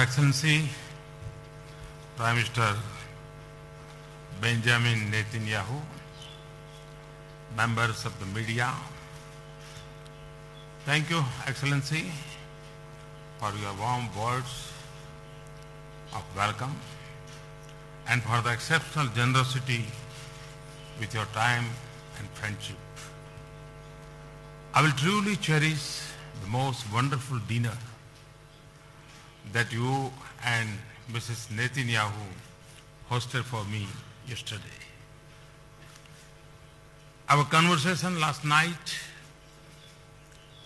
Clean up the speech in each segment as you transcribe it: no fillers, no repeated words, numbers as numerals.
Excellency, Prime Minister Benjamin Netanyahu, members of the media, thank you, Excellency, for your warm words of welcome and for the exceptional generosity with your time and friendship. I will truly cherish the most wonderful dinner that you and Mrs. Netanyahu hosted for me yesterday. Our conversation last night,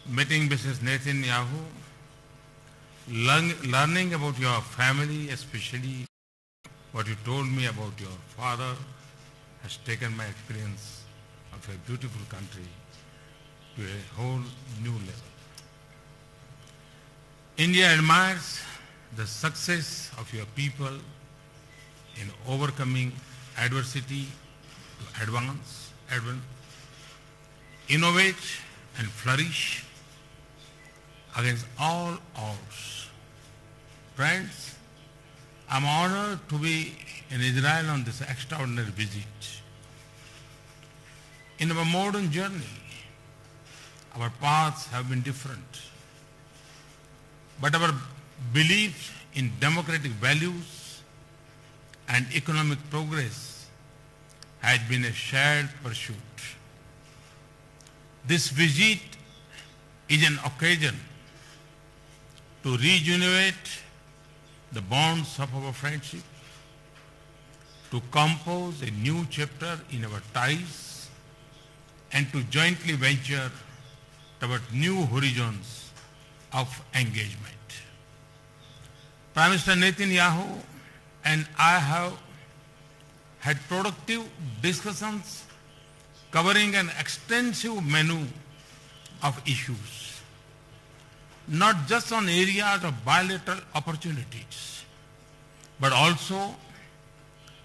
meeting Mrs. Netanyahu, learning about your family, especially what you told me about your father, has taken my experience of a beautiful country to a whole new level. India admires the success of your people in overcoming adversity to advance, innovate and flourish against all odds. Friends, I'm honored to be in Israel on this extraordinary visit. In our modern journey, our paths have been different, but our belief in democratic values and economic progress has been a shared pursuit. This visit is an occasion to rejuvenate the bonds of our friendship, to compose a new chapter in our ties, and to jointly venture toward new horizons of engagement. Prime Minister Netanyahu and I have had productive discussions covering an extensive menu of issues, not just on areas of bilateral opportunities, but also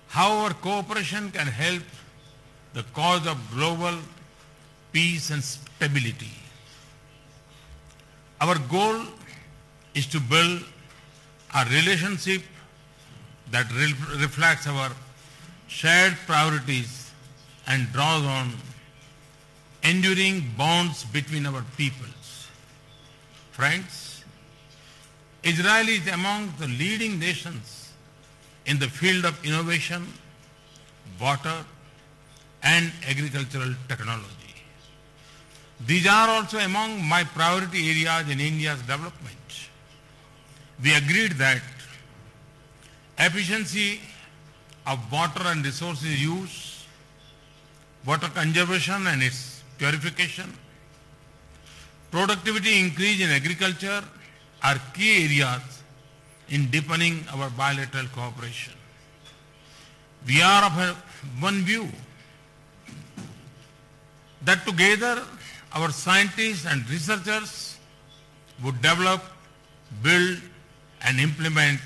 how our cooperation can help the cause of global peace and stability. Our goal is to build a relationship that reflects our shared priorities and draws on enduring bonds between our peoples. Friends, Israel is among the leading nations in the field of innovation, water, and agricultural technology. These are also among my priority areas in India's development. We agreed that efficiency of water and resources use, water conservation and its purification, productivity increase in agriculture are key areas in deepening our bilateral cooperation. We are of one view that together our scientists and researchers would develop, build, and implement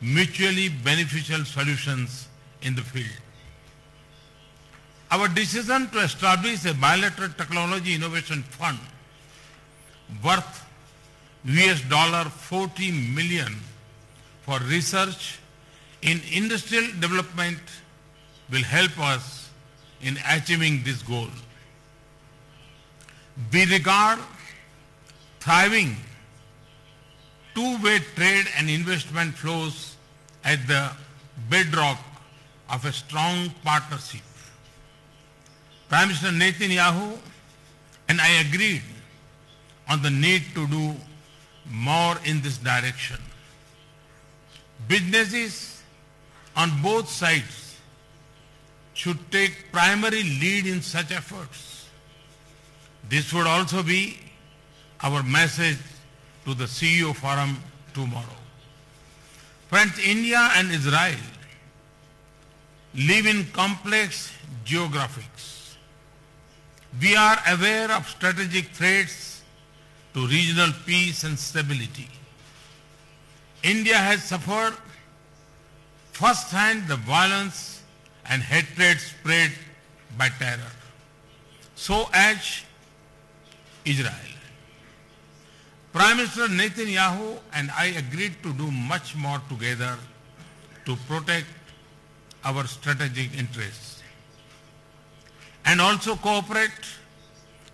mutually beneficial solutions in the field. Our decision to establish a bilateral technology innovation fund worth $40 million for research in industrial development will help us in achieving this goal. We regard thriving two-way trade and investment flows as the bedrock of a strong partnership. Prime Minister Netanyahu and I agreed on the need to do more in this direction. Businesses on both sides should take primary lead in such efforts. This would also be our message to the CEO Forum tomorrow. Friends, India and Israel live in complex geographies. We are aware of strategic threats to regional peace and stability. India has suffered first-hand the violence and hatred spread by terror. So as Israel. Prime Minister Netanyahu and I agreed to do much more together to protect our strategic interests and also cooperate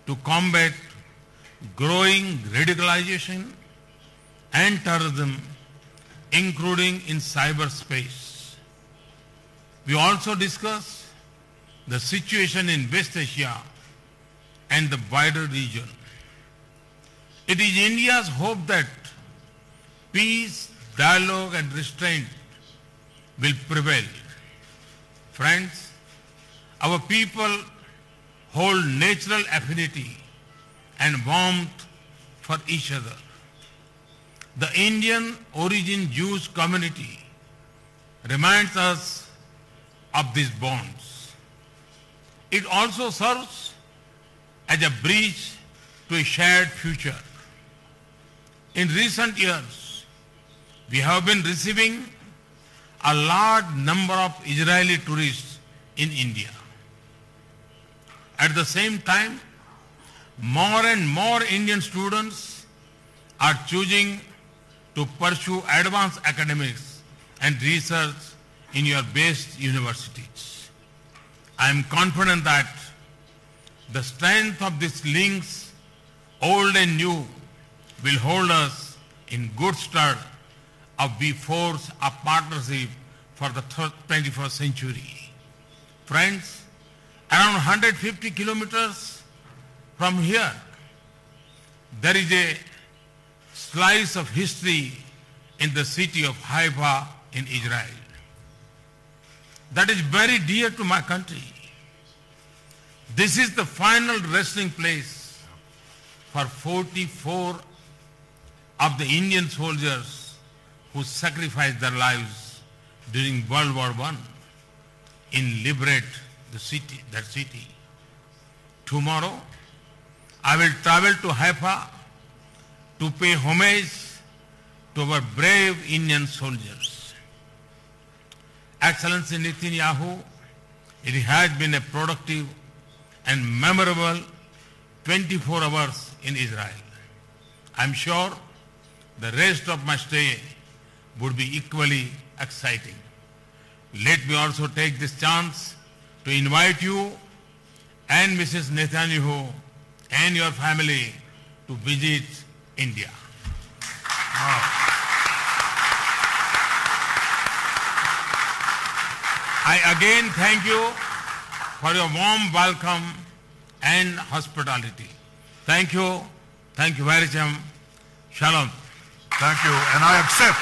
to combat growing radicalization and terrorism, including in cyberspace. We also discussed the situation in West Asia and the wider region. It is India's hope that peace, dialogue and restraint will prevail. Friends, our people hold natural affinity and warmth for each other. The Indian origin Jewish community reminds us of these bonds. It also serves as a bridge to a shared future. In recent years, we have been receiving a large number of Israeli tourists in India. At the same time, more and more Indian students are choosing to pursue advanced academics and research in your best universities. I am confident that the strength of these links, old and new, will hold us in good stead as we forge a partnership for the 21st century. Friends, around 150 kilometers from here, there is a slice of history in the city of Haifa in Israel. That is very dear to my country. This is the final resting place for 44 of the Indian soldiers who sacrificed their lives during World War I in liberate the city, that city. Tomorrow, I will travel to Haifa to pay homage to our brave Indian soldiers. Excellency Netanyahu, it has been a productive and memorable 24 hours in Israel. I am sure the rest of my stay would be equally exciting. Let me also take this chance to invite you and Mrs. Netanyahu and your family to visit India. I again thank you for your warm welcome and hospitality. Thank you. Thank you very much. Shalom. Thank you, and I accept.